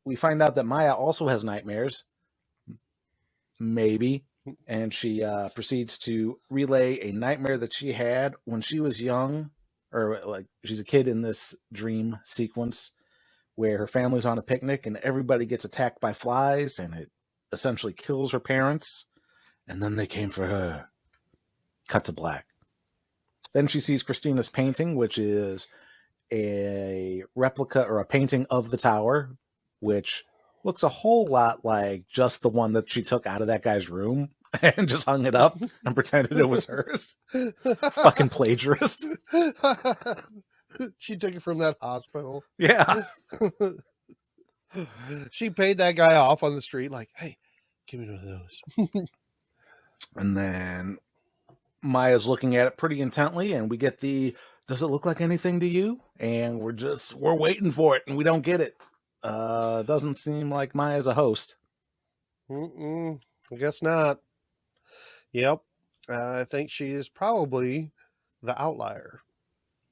we find out that Maya also has nightmares. Maybe. And she proceeds to relay a nightmare that she had when she was young, or like she's a kid in this dream sequence where her family's on a picnic and everybody gets attacked by flies and it essentially kills her parents. And then they came for her. Cut to black. Then she sees Christina's painting, which is a replica or a painting of the tower, which looks a whole lot like just the one that she took out of that guy's room and just hung it up and pretended it was hers. Fucking plagiarist. She took it from that hospital. Yeah. She paid that guy off on the street like, hey, give me one of those. And then Maya's looking at it pretty intently, and we get the, does it look like anything to you? And we're waiting for it, and we don't get it. Doesn't seem like Maya's a host. I guess not. Yep. I think she is probably the outlier.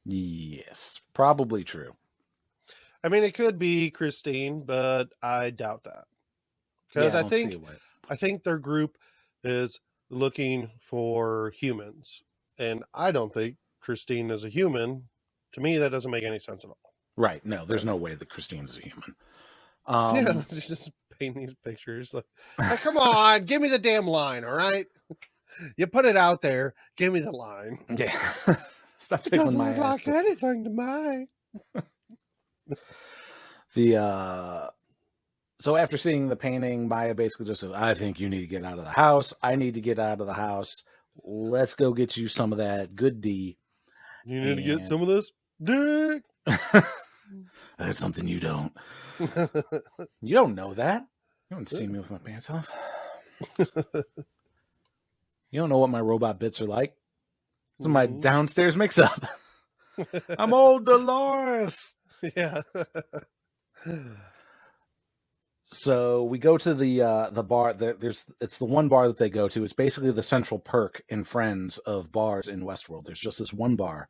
Yes, probably true. I mean, it could be Christine, but I doubt that. Because Yeah, I think their group is looking for humans. And I don't think Christine is a human. To me, that doesn't make any sense at all. Right. No, there's no way that Christine's a human. Yeah, just paint these pictures. Like, come on, give me the damn line, all right? You put it out there, give me the line. Yeah. Stop It taking doesn't my look ass. like anything to me. So after seeing the painting, Maya basically just says, I think you need to get out of the house. I need to get out of the house. Let's go get you some of that good D. You need to get some of this dick. That's something you don't. You don't know that. You haven't seen me with my pants off. You don't know what my robot bits are like. It's my downstairs mix-up. I'm old Dolores. Yeah. So we go to the bar. It's the one bar that they go to. It's basically the central perk in Friends of bars in Westworld. There's just this one bar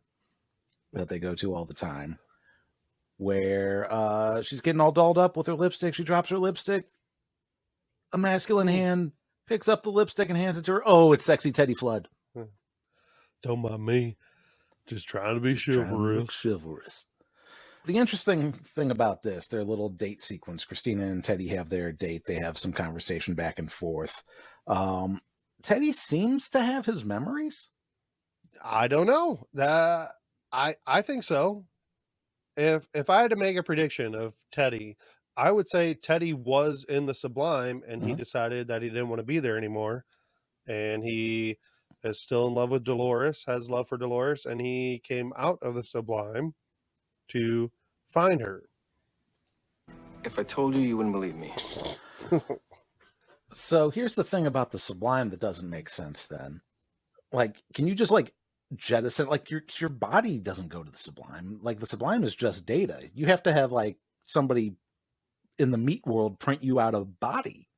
that they go to all the time, where she's getting all dolled up with her lipstick. She drops her lipstick. A masculine hand picks up the lipstick and hands it to her. Oh, it's sexy Teddy Flood. Don't mind me. Just trying to be chivalrous. The interesting thing about this, their little date sequence, Christina and Teddy have their date. They have some conversation back and forth. Teddy seems to have his memories. I don't know. I think so. If I had to make a prediction of Teddy, I would say Teddy was in the Sublime and he decided that he didn't want to be there anymore. And he is still in love with Dolores, has love for Dolores, and he came out of the Sublime to find her. If I told you, you wouldn't believe me. So here's the thing about the Sublime that doesn't make sense then. Like, can you just like jettison, like your body doesn't go to the Sublime. Like the Sublime is just data. You have to have like somebody in the meat world print you out a body.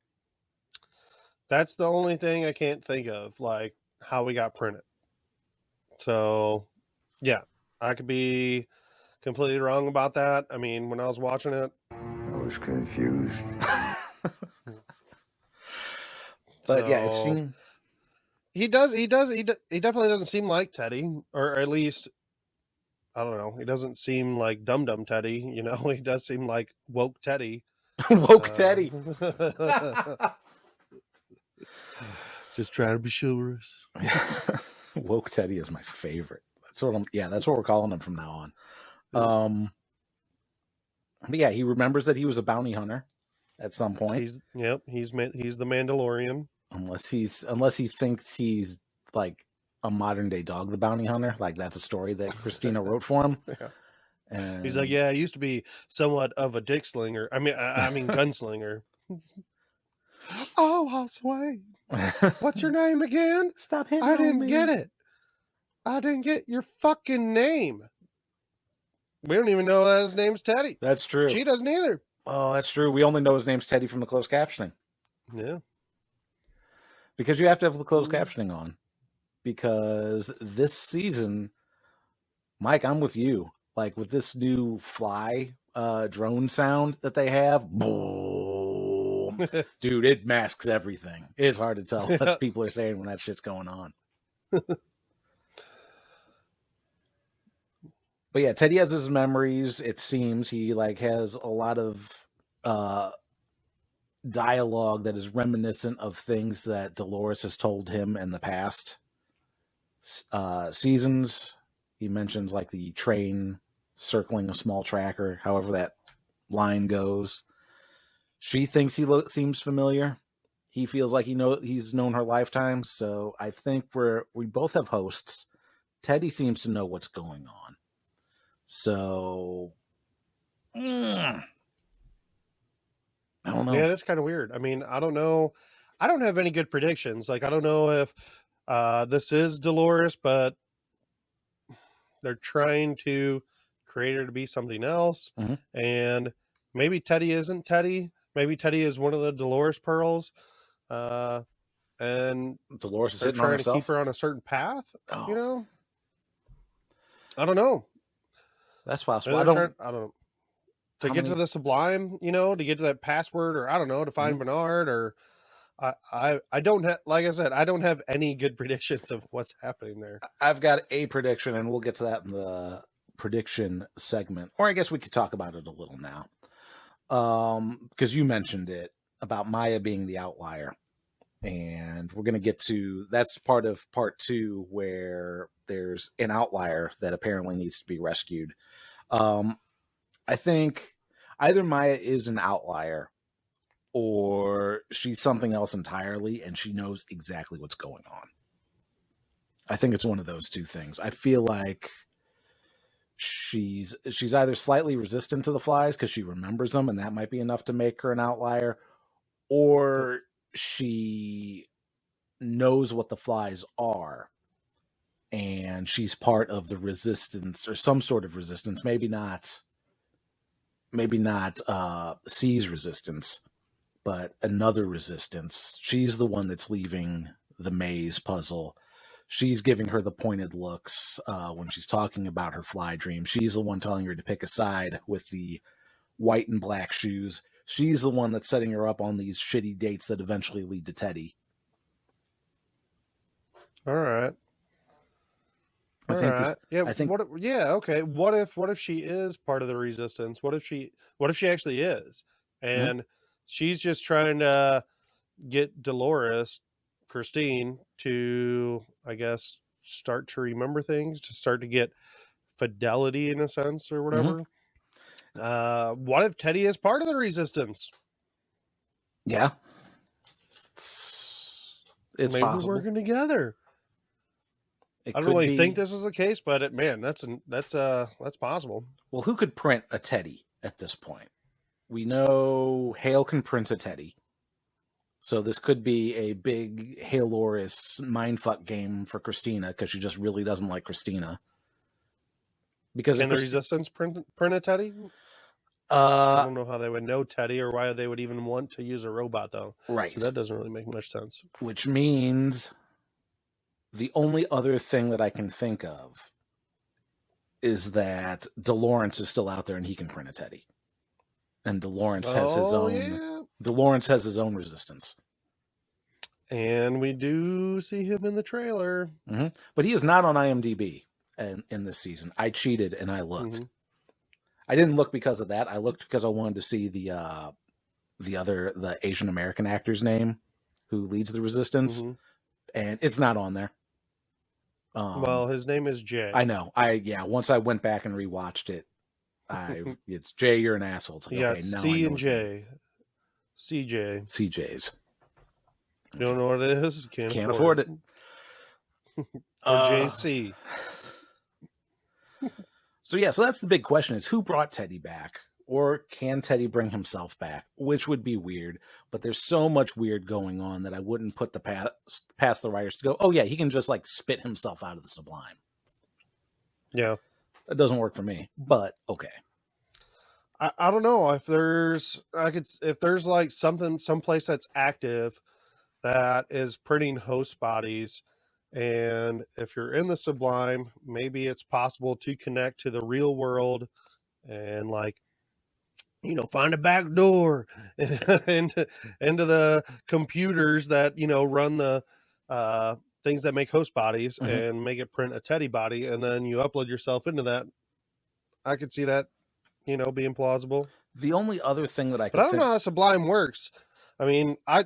That's the only thing I can't think of, like how we got printed. So yeah, I could be completely wrong about that. I mean, when I was watching it, I was confused. But yeah, it seemed he definitely doesn't seem like Teddy, or at least I don't know. He doesn't seem like dum Teddy. You know, he does seem like woke Teddy. Woke Teddy. Just trying to be chivalrous. Woke Teddy is my favorite. That's what we're calling him from now on. But yeah, he remembers that he was a bounty hunter at some point. He's the Mandalorian. Unless he thinks he's like a modern day Dog the Bounty Hunter, like that's a story that Christina wrote for him. Yeah. And he's like, yeah, I used to be somewhat of a dick slinger. I mean gunslinger. Oh, I'll sway. What's your name again? Stop hitting I didn't me. get it. I didn't get your fucking name. We don't even know that his name's Teddy. That's true. She doesn't either. Oh, that's true. We only know his name's Teddy from the closed captioning. Yeah. Because you have to have the closed captioning on. Because this season, Mike, I'm with you. Like with this new fly drone sound that they have. Boom. Dude, it masks everything. It's hard to tell what people are saying when that shit's going on. But yeah, Teddy has his memories. It seems he like has a lot of dialogue that is reminiscent of things that Dolores has told him in the past seasons. He mentions like the train circling a small tracker, however that line goes. She thinks he seems familiar. He feels like he's known her lifetime. So I think we both have hosts. Teddy seems to know what's going on. So I don't know. Yeah, that's kind of weird. I mean, I don't know. I don't have any good predictions. Like, I don't know if this is Dolores, but they're trying to create her to be something else. Mm-hmm. And maybe Teddy isn't Teddy. Maybe Teddy is one of the Dolores pearls. And Dolores is they're sitting on trying to herself. keep her on a certain path. Oh. You know, I don't know. That's possible. I don't know. To get many... to the Sublime, you know, to get to that password, or I don't know, to find Bernard, or I don't have, like I said, I don't have any good predictions of what's happening there. I've got a prediction, and we'll get to that in the prediction segment, or I guess we could talk about it a little now, because you mentioned it about Maya being the outlier, and we're going to get to that's part of part 2 where there's an outlier that apparently needs to be rescued. I think either Maya is an outlier or she's something else entirely, and she knows exactly what's going on. I think it's one of those two things. I feel like she's either slightly resistant to the flies because she remembers them, and that might be enough to make her an outlier, or she knows what the flies are, and she's part of the resistance or some sort of resistance. Maybe not C's resistance, but another resistance. She's the one that's leaving the maze puzzle. She's giving her the pointed looks when she's talking about her fly dream. She's the one telling her to pick a side with the white and black shoes. She's the one that's setting her up on these shitty dates that eventually lead to Teddy. All right. Okay. What if she is part of the resistance? What if she actually is? And she's just trying to get Dolores, Christine, to, I guess, start to remember things, to start to get fidelity in a sense or whatever. What if Teddy is part of the resistance? Yeah. It's maybe possible. We're working together. I don't really think this is the case, but that's possible. Well, who could print a Teddy at this point? We know Hale can print a Teddy. So this could be a big Haloris mindfuck game for Christina because she just really doesn't like Christina. Because can the resistance print a Teddy? I don't know how they would know Teddy or why they would even want to use a robot, though. Right. So that doesn't really make much sense. Which means the only other thing that I can think of is that DeLawrence is still out there and he can print a Teddy. And DeLawrence has his own. Yeah. DeLawrence has his own resistance. And we do see him in the trailer. Mm-hmm. But he is not on IMDb in this season. I cheated and I looked. Mm-hmm. I didn't look because of that. I looked because I wanted to see the Asian American actor's name who leads the resistance. Mm-hmm. And it's not on there. Well, his name is Jay. I know. Once I went back and rewatched it, it's Jay, you're an asshole. Like, yeah, okay, C and J. CJ's. You don't know what it is? Can't afford it. Or JC. So that's the big question is who brought Teddy back? Or can Teddy bring himself back? Which would be weird, but there's so much weird going on that I wouldn't put the past the writers to go, oh yeah, he can just like spit himself out of the Sublime. Yeah. That doesn't work for me, but okay. I don't know if there's like someplace that's active that is printing host bodies, and if you're in the Sublime, maybe it's possible to connect to the real world and like find a back door into the computers that, run the things that make host bodies and make it print a Teddy body. And then you upload yourself into that. I could see that, being plausible. The only other thing that I But I could don't think, know how Sublime works. I mean, I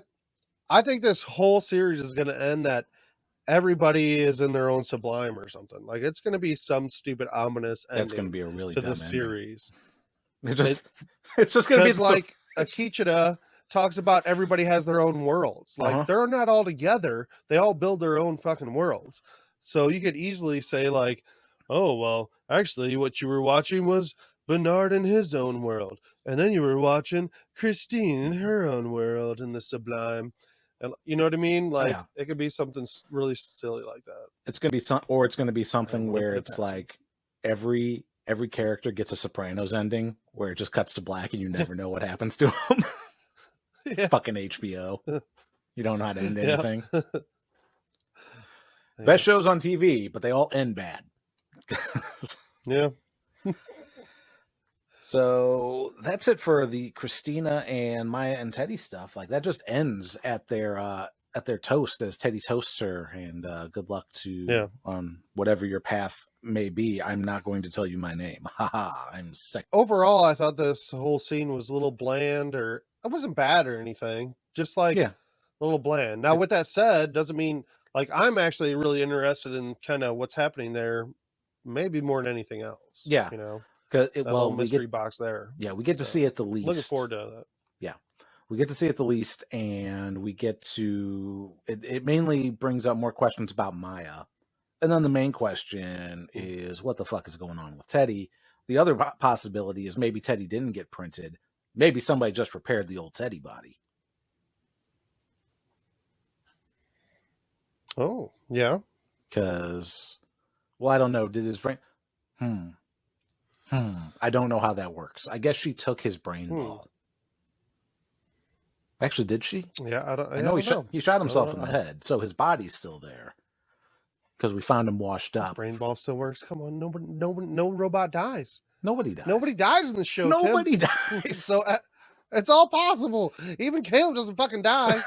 think this whole series is going to end that everybody is in their own Sublime or something. Like, it's going to be some stupid ominous ending that's going to be a really to dumb the ending. series. It's just going to be Because, like, Akichida talks about everybody has their own worlds. Like, they're not all together. They all build their own fucking worlds. So you could easily say, like, oh, well, actually, what you were watching was Bernard in his own world. And then you were watching Christine in her own world in the Sublime. And you know what I mean? Like, it could be something really silly like that. It's going to be it's going to be something where it's like every character gets a Sopranos ending where it just cuts to black and you never know what happens to them. Fucking HBO. You don't know how to end anything. Best shows on TV, but they all end bad. Yeah. So that's it for the Christina and Maya and Teddy stuff. Like, that just ends at their toast as Teddy toasts her, and good luck to on whatever your path may be. I'm not going to tell you my name. Haha, I'm sick. Overall, I thought this whole scene was a little bland, or it wasn't bad or anything. Just like a little bland. Now, with that said, doesn't mean, like, I'm actually really interested in kind of what's happening there, maybe more than anything else. Yeah. Little mystery box there. Yeah, we get to see it the least. Looking forward to that. Yeah. We get to see it the least, and we get to it mainly brings up more questions about Maya. And then the main question is, what the fuck is going on with Teddy? The other possibility is maybe Teddy didn't get printed. Maybe somebody just repaired the old Teddy body. Oh, yeah. Because, well, I don't know. Did his brain... I don't know how that works. I guess she took his brain ball. Actually, did she? Yeah, I know he shot himself in the head, so his body's still there. Because we found him washed up. His brain ball still works. Come on, no robot dies. Nobody dies. Nobody dies in the show. Nobody dies. So it's all possible. Even Caleb doesn't fucking die.